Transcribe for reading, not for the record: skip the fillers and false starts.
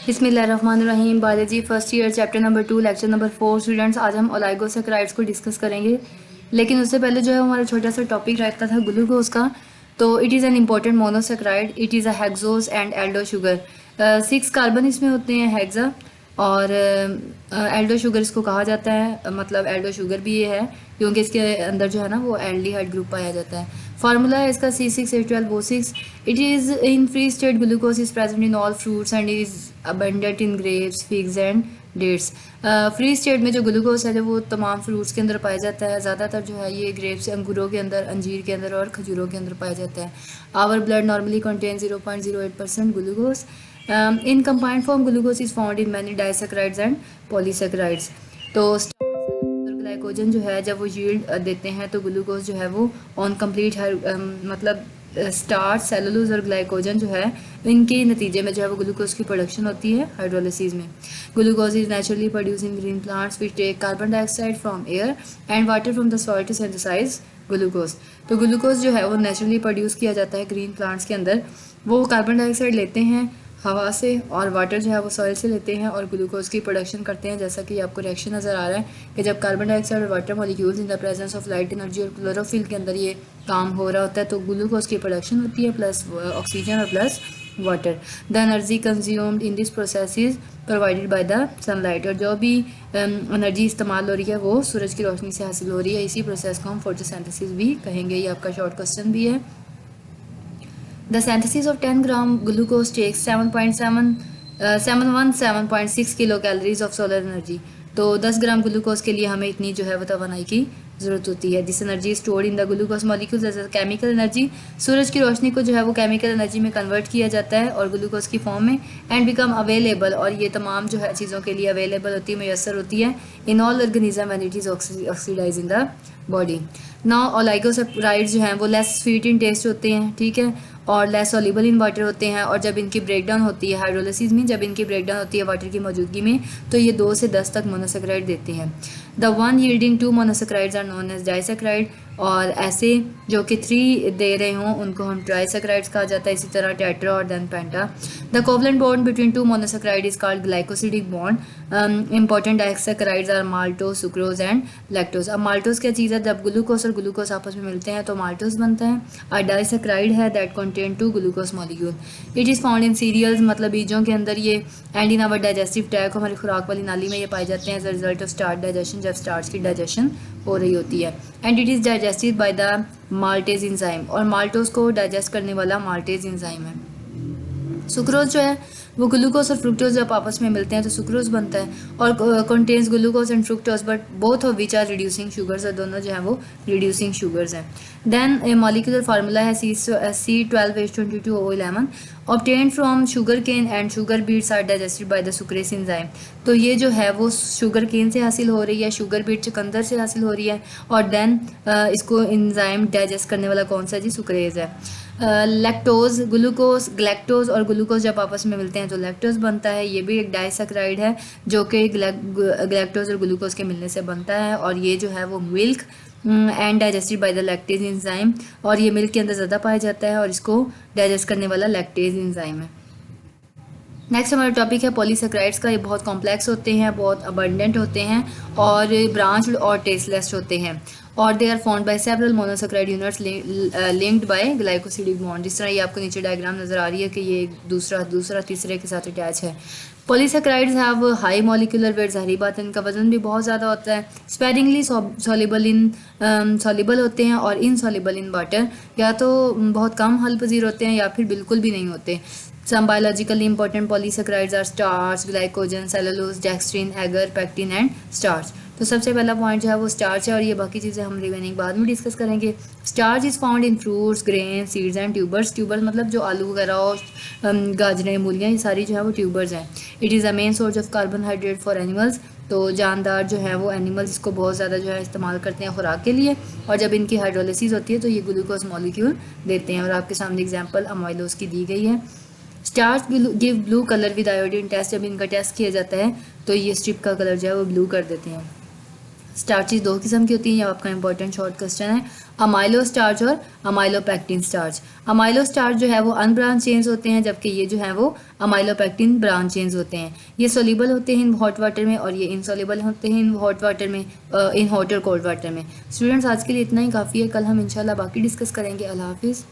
बिस्मिल्लाहिर्रहमानिर्रहीम। Biology first year chapter number 2 lecture number 4 students, आज हम ओलाइगोसैकेराइड्स को डिस्कस करेंगे। लेकिन उससे पहले जो है हमारा छोटा सा टॉपिक रहता था ग्लूकोज का। तो it is an important monosaccharide, it is a hexose and Aldo sugar. 6 carbon इसमें होते हैं हेक्सा, और एल्डो शुगर इसको कहा जाता है। मतलब एल्डो शुगर भी ये है क्योंकि इसके अंदर जो है ना वो एल्डिहाइड ग्रुप पाया जाता है। फार्मूला है इसका C6H12O6। It is in free state glucose is present in all fruits and is abundant in grapes, figs and dates. Free state में जो ग्लूकोज है वो तमाम फ्रूट्स के अंदर पाया जाता है। ज़्यादातर जो है ये ग्रेप्स, अंगूरों के अंदर, अंजीर के अंदर और खजूरों के अंदर पाया जाता है। Our blood normally contain 0.08% glucose. In compound form glucose is found in many disaccharides and polysaccharides. तो ग्लाइकोजन जो है जब वो यील्ड देते हैं तो ग्लूकोज जो है वो ऑन कंप्लीट मतलब स्टार्च, सेलुलोज और ग्लाइकोजन जो है इनके नतीजे में जो है वो ग्लूकोज की प्रोडक्शन होती है हाइड्रोलिसिस में। Glucose is naturally produce in green plants which take carbon dioxide from air and water from the soil to synthesise glucose. तो ग्लूकोज जो है वो नेचुरली प्रोड्यूस किया जाता है ग्रीन प्लांट्स के अंदर। वो कार्बन डाइऑक्साइड लेते हैं हवा से और वाटर जो है वो सॉइल से लेते हैं और ग्लूकोज की प्रोडक्शन करते हैं। जैसा कि आपको रिएक्शन नज़र आ रहा है कि जब कार्बन डाइऑक्साइड और water molecules in the presence of light energy और क्लोरोफिल के अंदर ये काम हो रहा होता है तो ग्लूकोज की प्रोडक्शन होती है, प्लस ऑक्सीजन और plus water. The energy consumed in this process is provided by the sunlight. और जो भी एनर्जी इस्तेमाल हो रही है वो सूरज की रोशनी से हासिल हो रही है। इसी प्रोसेस को हम फोटोसिंथेसिस भी कहेंगे। ये आपका शॉर्ट क्वेश्चन भी है। The synthesis of 10 gram glucose takes 717.6 kilo calories of solar energy. तो 10 ग्राम ग्लूकोज के लिए हमें इतनी जो है वो तवानाई की ज़रूरत होती है। This energy stored in the glucose molecules as a chemical energy. सूरज की रोशनी को जो है वो केमिकल एनर्जी में कन्वर्ट किया जाता है और ग्लूकोज की फॉर्म में एंड बिकम अवेलेबल। और ये तमाम जो है चीज़ों के लिए अवेलेबल होती है, मैसर होती है in all organism and it is oxidise in the body. Now oligosaccharides जो हैं वो लेस स्वीट इन टेस्ट होते हैं, ठीक है, और लेस सॉल्युबल इन वाटर होते हैं। और जब इनकी ब्रेकडाउन होती है हाइड्रोलिसिस में, जब इनकी ब्रेकडाउन होती है वाटर की मौजूदगी में, तो ये 2 से 10 तक मोनोसेकेराइड देते हैं। The one yielding 2 monosaccharides are known as disaccharide. और ऐसे जो कि 3 दे रहे हों उनको हम ट्राइसेकेराइड्स कहा जाता है। इसी तरह टेट्रा और then penta. The covalent bond between 2 monosaccharide is called glycosidic bond. Important disaccharides are maltose, sucrose and lactose. अब माल्टोज क्या चीज़ है? जब ग्लूकोज और ग्लूकोज आपस में मिलते हैं तो माल्टोज बनता है। और डाइसेकेराइड है that contain 2 glucose molecule. It is found in cereals, मतलब बीजों के अंदर ये, and in our digestive tract, हमारी खुराक वाली नाली में ये पाए जाते हैं as a result of starch digestion, जब स्टार्च की डाइजेशन हो रही होती है। And it is digested by the maltase enzyme, और माल्टोज को डाइजेस्ट करने वाला माल्टेज इंजाइम है। सुक्रोज जो है वो ग्लूकोज और फ्रुक्टोज जब आपस में मिलते हैं तो सुक्रोज बनता है और contains glucose and fructose, but both of which are reducing sugars, और दोनों जो है वो रिड्यूसिंग शुगर्स हैं। देन ए मॉलिक्यूलर फार्मूला है C12H22O11 obtained from sugar cane and sugar beets are digested by the sucrase enzyme. तो ये जो है वो शुगर केन से हासिल हो रही है, शुगर बीट चुकंदर से हासिल हो रही है, और देन इसको एंजाइम डाइजेस्ट करने वाला कौन सा जी? सुक्रेज है। लैक्टोज, ग्लूकोज, ग्लैक्टोज और ग्लूकोज जब आपस में मिलते हैं तो लैक्टोज बनता है। ये भी एक डाइसेकेराइड है जो कि ग्लैक्टोज और ग्लूकोज के मिलने से बनता है। और ये जो है वो milk and digested by the lactase enzyme, और ये मिल्क के अंदर ज़्यादा पाया जाता है और इसको डाइजेस्ट करने वाला लैक्टेज एंजाइम है। नेक्स्ट हमारा टॉपिक है पॉलीसेकेराइड्स का। ये बहुत कॉम्प्लेक्स होते हैं, बहुत अबंडेंट होते हैं और ब्रांच्ड और टेस्टलेस होते हैं। और they are found by several monosaccharide units linked by glycosidic bond. जिस तरह ये आपको नीचे डायग्राम नजर आ रही है कि ये दूसरा तीसरे के साथ अटैच है। Polysaccharides have high molecular weight, ज़ाहिर बात है इनका वजन भी बहुत ज़्यादा होता है। स्पेरिंगली सॉल्युबल होते हैं और इनसॉल्युबल इन वाटर, या तो बहुत कम हल पजीर होते हैं या फिर बिल्कुल भी नहीं होते। Some biologically important polysaccharides are starch, glycogen, cellulose, dextrin, agar, pectin and starch। तो सबसे पहला पॉइंट जो है वो स्टार्च है और ये बाकी चीज़ें हम रिमेनिंग बाद में डिस्कस करेंगे। Starch is found in fruits, grain, seeds and tubers. Tubers मतलब जो आलू वगैरह और गाजरें, मूलियाँ, ये सारी जो है वो ट्यूबर्स हैं। It is a main source of carbohydrate for animals. तो जानदार जो है वो एनिमल्स इसको बहुत ज़्यादा जो है इस्तेमाल करते हैं खुराक के लिए, और जब इनकी हाइड्रोलिसिस होती है तो ये ग्लूकोज मॉलिक्यूल देते हैं। और आपके सामने एग्जाम्पल अमाइलोज की दी गई है। Starch give blue colour with iodine test. जब इनका टेस्ट किया जाता है तो ये स्ट्रिप का कलर जो है वो ब्लू कर देते हैं। स्टार्चेज दो किस्म की होती हैं, ये आपका इंपॉर्टेंट शॉर्ट क्वेश्चन है। अमाइलो स्टार्च और अमाइलोपेक्टिन स्टार्च। अमाइलो स्टार्च जो है वो अनब्रांच चेन्स होते हैं, जबकि ये जो है वो अमाइलोपेक्टिन ब्रांच चेन्स होते हैं। ये सोल्यूबल होते हैं इन हॉट वाटर में और ये इनसोल्यूबल होते हैं इन हॉट वाटर में, इन हॉट और कोल्ड वाटर में। स्टूडेंट्स आज के लिए इतना ही काफ़ी है, कल हम इंशाल्लाह बाकी डिस्कस करेंगे। अल्लाह हाफिज़।